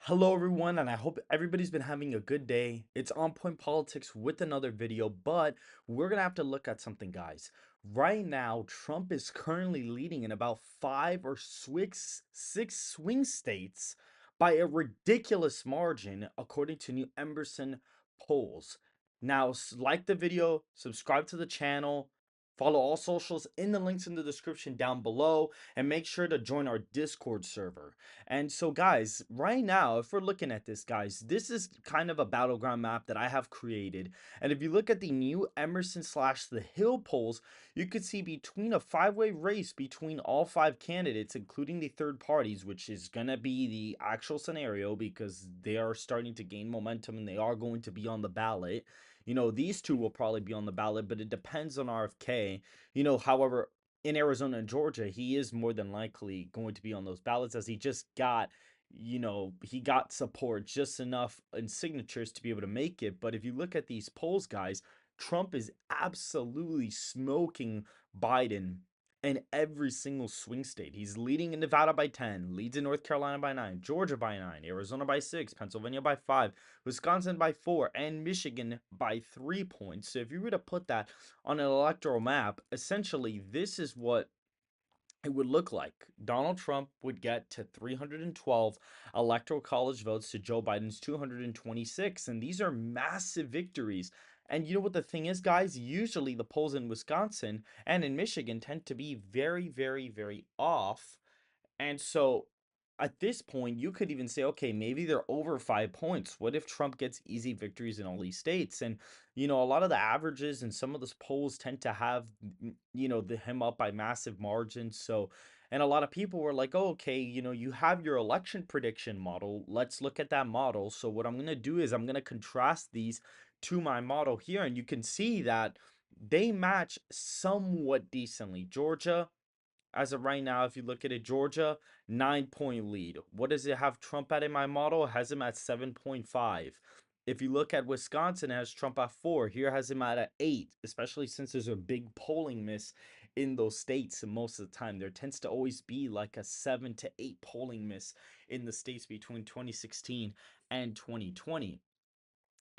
Hello, everyone, and I hope everybody's been having a good day. It's On Point Politics with another video, but we're gonna have to look at something, guys. Right now, Trump is currently leading in about five or six swing states by a ridiculous margin, according to New Emerson polls. Now, like the video, subscribe to the channel, follow all socials in the links in the description down below, and make sure to join our Discord server. And so, guys, right now, if we're looking at this, guys, this is kind of a battleground map that I have created. And if you look at the New Emerson slash the Hill polls, you could see between a five-way race between all five candidates, including the third parties, which is going to be the actual scenario because they are starting to gain momentum and they are going to be on the ballot. These two will probably be on the ballot, but it depends on RFK. However, in Arizona and Georgia, he is more than likely going to be on those ballots as he just got, he got support just enough in signatures to be able to make it. But if you look at these polls, guys, Trump is absolutely smoking Biden in every single swing state. He's leading in Nevada by 10, leads in North Carolina by 9, Georgia by 9, Arizona by 6, Pennsylvania by 5, Wisconsin by 4, and Michigan by 3 points. So if you were to put that on an electoral map, essentially this is what it would look like. Donald Trump would get to 312 electoral college votes to Joe Biden's 226. And these are massive victories. And you know what the thing is, guys? Usually the polls in Wisconsin and in Michigan tend to be very, very, very off. And so at this point, you could even say, okay, maybe they're over 5 points. What if Trump gets easy victories in all these states? And, a lot of the averages and some of those polls tend to have, him up by massive margins. So, and a lot of people were like, oh, okay, you have your election prediction model. Let's look at that model. So, what I'm going to do is I'm going to contrast these to my model here. And you can see that they match somewhat decently. Georgia, as of right now, if you look at it, Georgia, 9 point lead. What does it have Trump at in my model? It has him at 7.5. If you look at Wisconsin, it has Trump at 4. Here has him at 8, especially since there's a big polling miss in those states. And most of the time, there tends to always be like a 7 to 8 polling miss in the states between 2016 and 2020.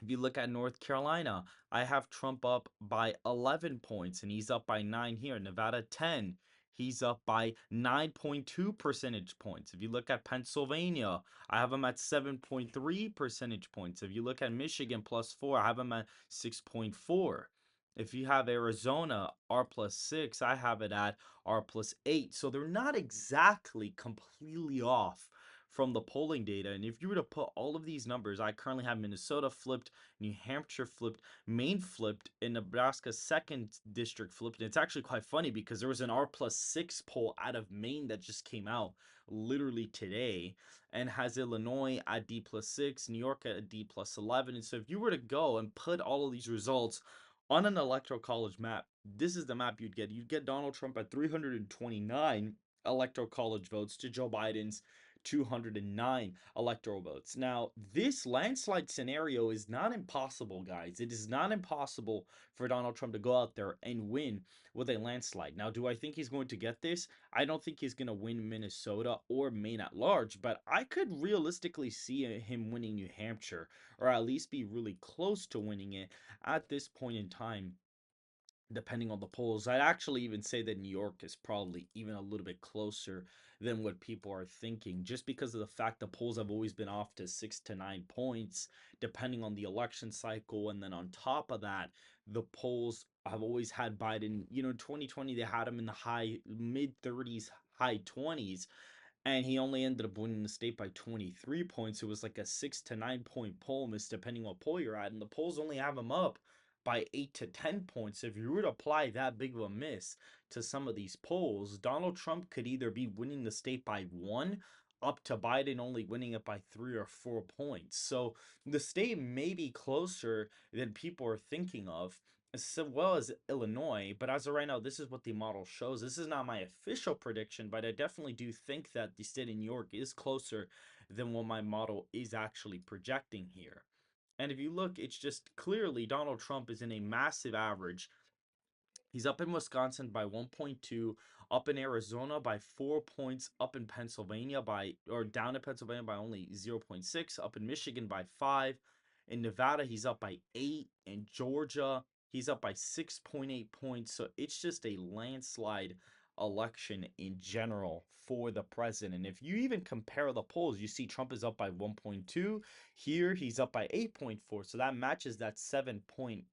If you look at North Carolina, I have Trump up by 11 points and he's up by 9 here. Nevada, 10. He's up by 9.2 percentage points. If you look at Pennsylvania, I have him at 7.3 percentage points. If you look at Michigan plus 4, I have him at 6.4. If you have Arizona, R plus 6, I have it at R plus 8. So they're not exactly completely off from the polling data. And if you were to put all of these numbers, I currently have Minnesota flipped, New Hampshire flipped, Maine flipped, and Nebraska second district flipped. And it's actually quite funny because there was an R plus 6 poll out of Maine that just came out literally today and has Illinois at D plus 6, New York at D plus 11. And so if you were to go and put all of these results on an electoral college map, this is the map you'd get. You'd get Donald Trump at 329 electoral college votes to Joe Biden's 209 electoral votes. Now, this landslide scenario is not impossible, guys. It is not impossible for Donald Trump to go out there and win with a landslide. Now, do I think he's going to get this? I don't think he's going to win Minnesota or Maine at large, but I could realistically see him winning New Hampshire, or at least be really close to winning it at this point in time, depending on the polls. I'd actually even say that New York is probably even a little bit closer than what people are thinking, just because of the fact the polls have always been off to 6 to 9 points, depending on the election cycle. And then on top of that, the polls have always had Biden, 2020, they had him in the high mid 30s, high 20s, and he only ended up winning the state by 23 points. It was like a 6 to 9 point poll miss, depending what poll you're at. And the polls only have him up by 8 to 10 points. If you were to apply that big of a miss to some of these polls, Donald Trump could either be winning the state by 1 up to Biden only winning it by 3 or 4 points. So the state may be closer than people are thinking of, as well as Illinois. But as of right now, this is what the model shows. This is not my official prediction, but I definitely do think that the state of New York is closer than what my model is actually projecting here. And if you look, it's just clearly Donald Trump is in a massive average He's up in Wisconsin by 1.2, up in Arizona by 4 points, up in Pennsylvania by, or down in Pennsylvania by only 0.6, up in Michigan by 5. In Nevada, he's up by 8. In Georgia, he's up by 6.8 points. So it's just a landslide election in general for the president. And if you even compare the polls, you see Trump is up by 1.2. Here, he's up by 8.4. So that matches that 7 point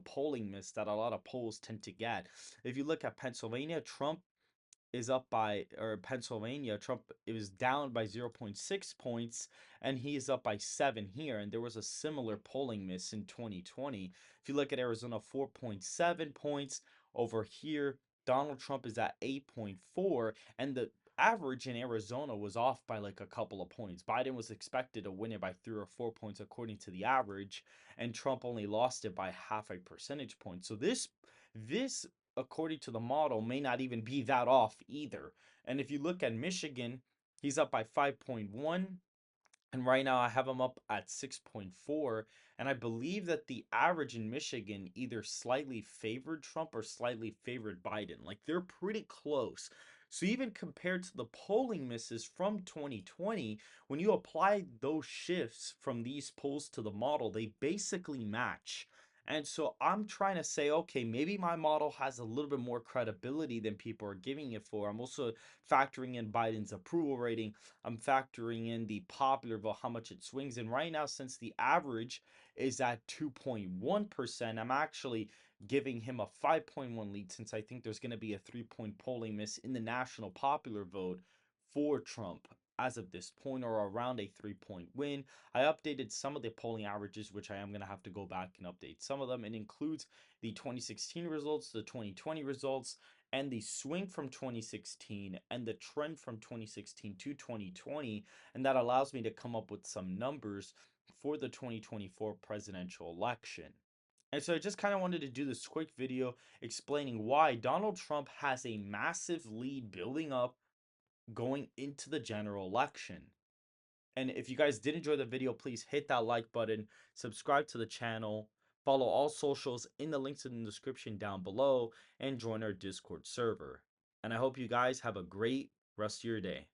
polling miss that a lot of polls tend to get. If you look at Pennsylvania, Trump is up by, or Pennsylvania, Trump, it was down by 0.6 points, and he is up by 7 here. And there was a similar polling miss in 2020. If you look at Arizona, 4.7 points. Over here, Donald Trump is at 8.4, and the average in Arizona was off by like a couple of points. Biden was expected to win it by 3 or 4 points according to the average, and Trump only lost it by half a percentage point. So this according to the model may not even be that off either. And if you look at Michigan, he's up by 5.1, and right now I have him up at 6.4. And I believe that the average in Michigan either slightly favored Trump or slightly favored Biden. Like they're pretty close. So even compared to the polling misses from 2020, when you apply those shifts from these polls to the model, they basically match. And so I'm trying to say, okay, maybe my model has a little bit more credibility than people are giving it for. I'm also factoring in Biden's approval rating. I'm factoring in the popular vote, how much it swings. And right now, since the average is at 2.1%, I'm actually giving him a 5.1 lead, since I think there's going to be a 3 point polling miss in the national popular vote for Trump as of this point, or around a 3 point win. I updated some of the polling averages, which I am going to have to go back and update some of them. It includes the 2016 results, the 2020 results, and the swing from 2016 and the trend from 2016 to 2020. And that allows me to come up with some numbers for the 2024 presidential election. And so I just kind of wanted to do this quick video explaining why Donald Trump has a massive lead building up going into the general election. And if you guys did enjoy the video, please hit that like button, subscribe to the channel, follow all socials in the links in the description down below, and join our Discord server. And I hope you guys have a great rest of your day.